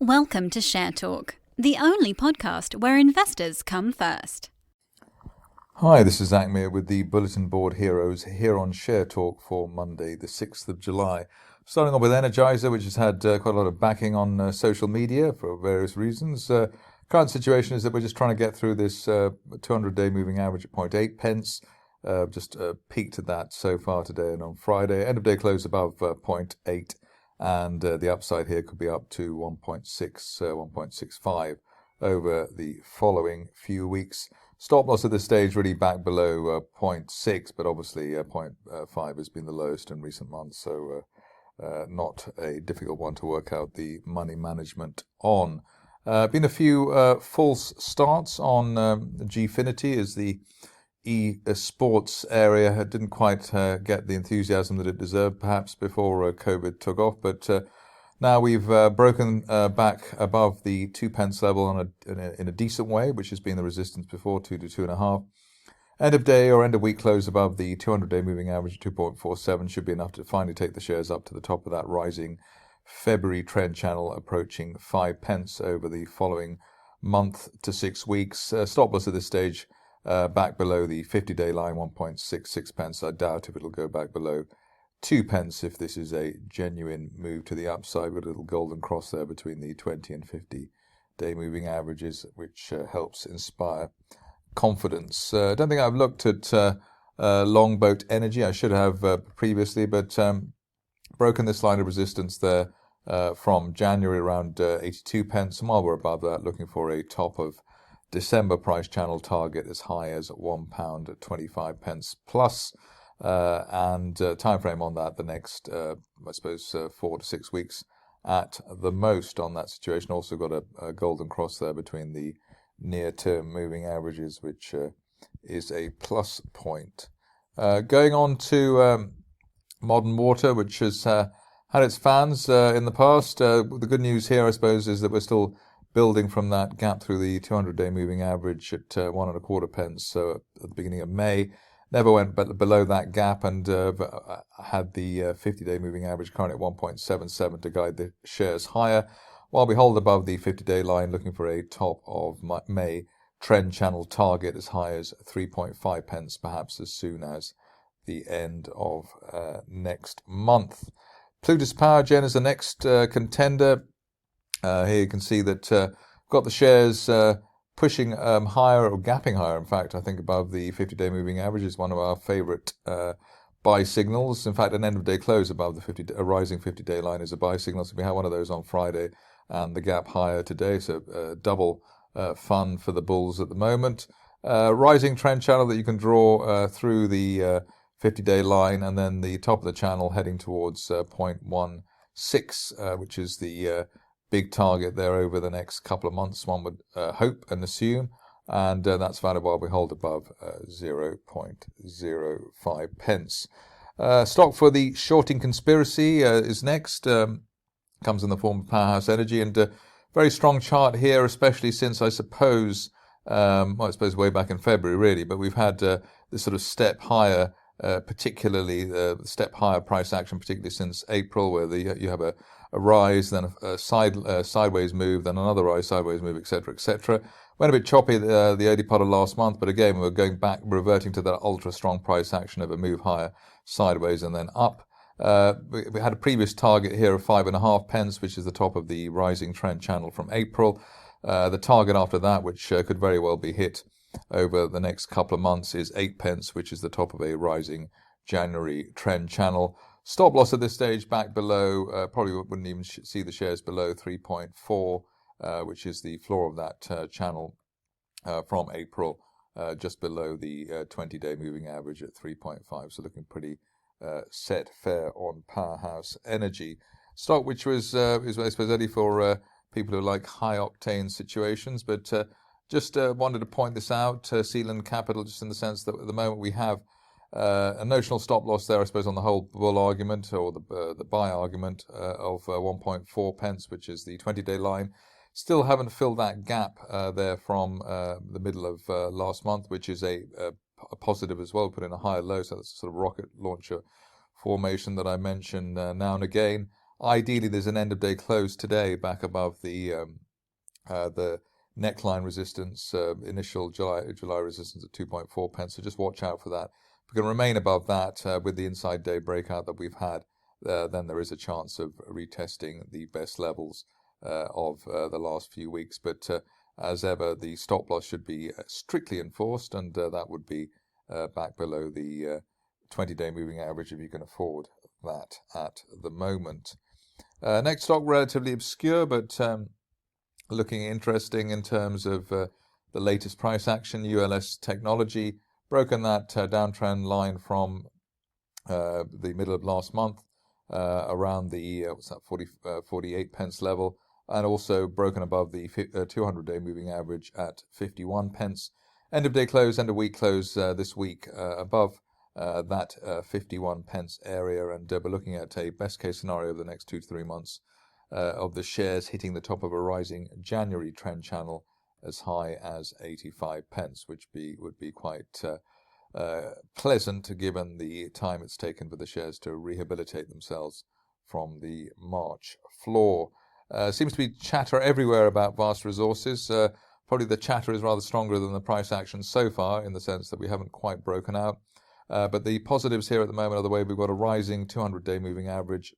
Welcome to Share Talk, the only podcast where investors come first. Hi, this is Zak Mir with the Bulletin Board Heroes here on Share Talk for Monday, the 6th of July. Starting off with Energizer, which has had quite a lot of backing on social media for various reasons. Current situation is that we're just trying to get through this 200-day moving average at 0.8 pence. Just peaked at that so far today and on Friday. End of day close above 0.8. And the upside here could be up to 1.6, 1.65 over the following few weeks. Stop loss at this stage really back below 0.6, but obviously 0.5 has been the lowest in recent months, so not a difficult one to work out the money management on. Been a few false starts on Gfinity as the e-sports area didn't quite get the enthusiasm that it deserved, perhaps before COVID took off. But now we've broken back above the 2 pence level in a decent way, which has been the resistance before, 2 to 2.5. End of day or end of week close above the 200-day moving average of 2.47 should be enough to finally take the shares up to the top of that rising February trend channel, approaching 5 pence over the following month to 6 weeks. Stop loss at this stage back below the 50-day line, 1.66 pence. I doubt if it'll go back below 2 pence if this is a genuine move to the upside, with a little golden cross there between the 20 and 50-day moving averages, which helps inspire confidence. I don't think I've looked at Longboat Energy. I should have previously, but broken this line of resistance there from January around 82 pence. And while we're above that, looking for a top of December price channel target as high as £1 at 25 pence plus, and time frame on that the next, 4 to 6 weeks at the most on that situation. Also got a golden cross there between the near-term moving averages, which is a plus point. Going on to Modern Water, which has had its fans in the past. The good news here, I suppose, is that we're still building from that gap through the 200-day moving average at 1.25 pence. So at the beginning of May, never went below that gap, and had the 50-day moving average currently at 1.77 to guide the shares higher, while we hold above the 50-day line, looking for a top of May trend channel target as high as 3.5 pence, perhaps as soon as the end of next month. Plutus Power Gen is the next contender. Here you can see that got the shares pushing higher, or gapping higher, in fact, I think above the 50-day moving average is one of our favourite buy signals. In fact, an end-of-day close above the rising 50-day line is a buy signal. So we had one of those on Friday, and the gap higher today. So double fun for the bulls at the moment. Rising trend channel that you can draw through the 50-day line, and then the top of the channel heading towards 0.16, which is the big target there over the next couple of months, one would hope and assume, and that's valid while we hold above 0.05 pence. Stock for the shorting conspiracy is next. Comes in the form of Powerhouse Energy, and a very strong chart here, especially since I suppose way back in February really, but we've had this sort of step higher, particularly step higher price action, particularly since April, where you have a rise, then a sideways move, then another rise, sideways move, etc., etc. Went a bit choppy the early part of last month, but again, we're going back, reverting to that ultra strong price action of a move higher, sideways, and then up. We had a previous target here of 5.5 pence, which is the top of the rising trend channel from April. The target after that, which could very well be hit over the next couple of months, is 8 pence, which is the top of a rising January trend channel. Stop loss at this stage back below, probably wouldn't even see the shares below 3.4, which is the floor of that channel from April, just below the 20-day moving average at 3.5. So looking pretty set fair on Powerhouse Energy. Stock which is I suppose ready for people who like high octane situations, but just wanted to point this out, Sealand Capital, just in the sense that at the moment we have a notional stop loss there, I suppose, on the whole bull argument, or the buy argument of 1.4 pence, which is the 20-day line. Still haven't filled that gap there from the middle of last month, which is a positive as well, put in a higher low. So that's a sort of rocket launcher formation that I mention now and again. Ideally, there's an end-of-day close today back above the neckline resistance, initial July resistance at 2.4 pence. So just watch out for that. If we can remain above that with the inside day breakout that we've had, then there is a chance of retesting the best levels of the last few weeks. But as ever, the stop loss should be strictly enforced, and that would be back below the 20-day moving average if you can afford that at the moment. Next stock, relatively obscure, but looking interesting in terms of the latest price action. ULS Technology, broken that downtrend line from the middle of last month around the 48 pence level, and also broken above the 200-day moving average at 51 pence. End of day close, end of week close this week above that 51 pence area, and we're looking at a best case scenario of the next 2 to 3 months of the shares hitting the top of a rising January trend channel as high as 85 pence, which would be quite pleasant given the time it's taken for the shares to rehabilitate themselves from the March floor. Seems to be chatter everywhere about Vast Resources. Probably the chatter is rather stronger than the price action so far, in the sense that we haven't quite broken out. But the positives here at the moment are the way we've got a rising 200-day moving average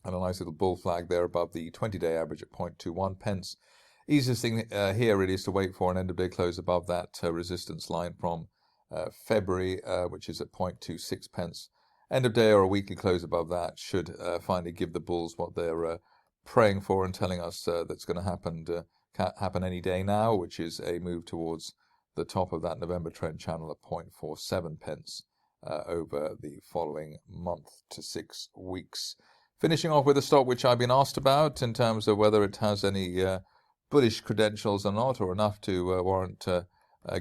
and a nice little bull flag there above the 20-day average at 0.21 pence. Easiest thing here really is to wait for an end-of-day close above that resistance line from February, which is at 0.26 pence. End of day or a weekly close above that should finally give the bulls what they're praying for and telling us that's going to happen any day now, which is a move towards the top of that November trend channel at 0.47 pence over the following month to 6 weeks. Finishing off with a stock which I've been asked about in terms of whether it has any bullish credentials or not, or enough to warrant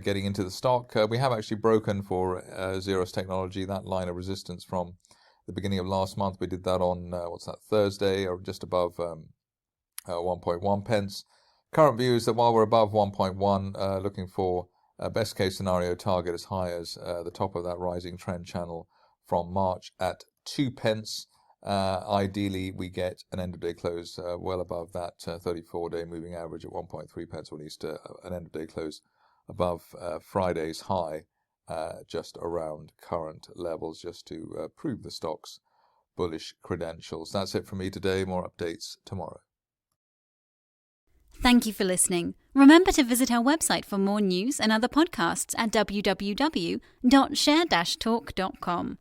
getting into the stock. We have actually broken for Xeros Technology that line of resistance from the beginning of last month. We did that on Thursday, or just above 1.1 pence. Current view is that while we're above 1.1, looking for a best case scenario target as high as the top of that rising trend channel from March at 2 pence. Ideally, we get an end-of-day close well above that 34-day moving average at 1.3 pence, or at least an end-of-day close above Friday's high, just around current levels, just to prove the stock's bullish credentials. That's it from me today. More updates tomorrow. Thank you for listening. Remember to visit our website for more news and other podcasts at www.share-talk.com.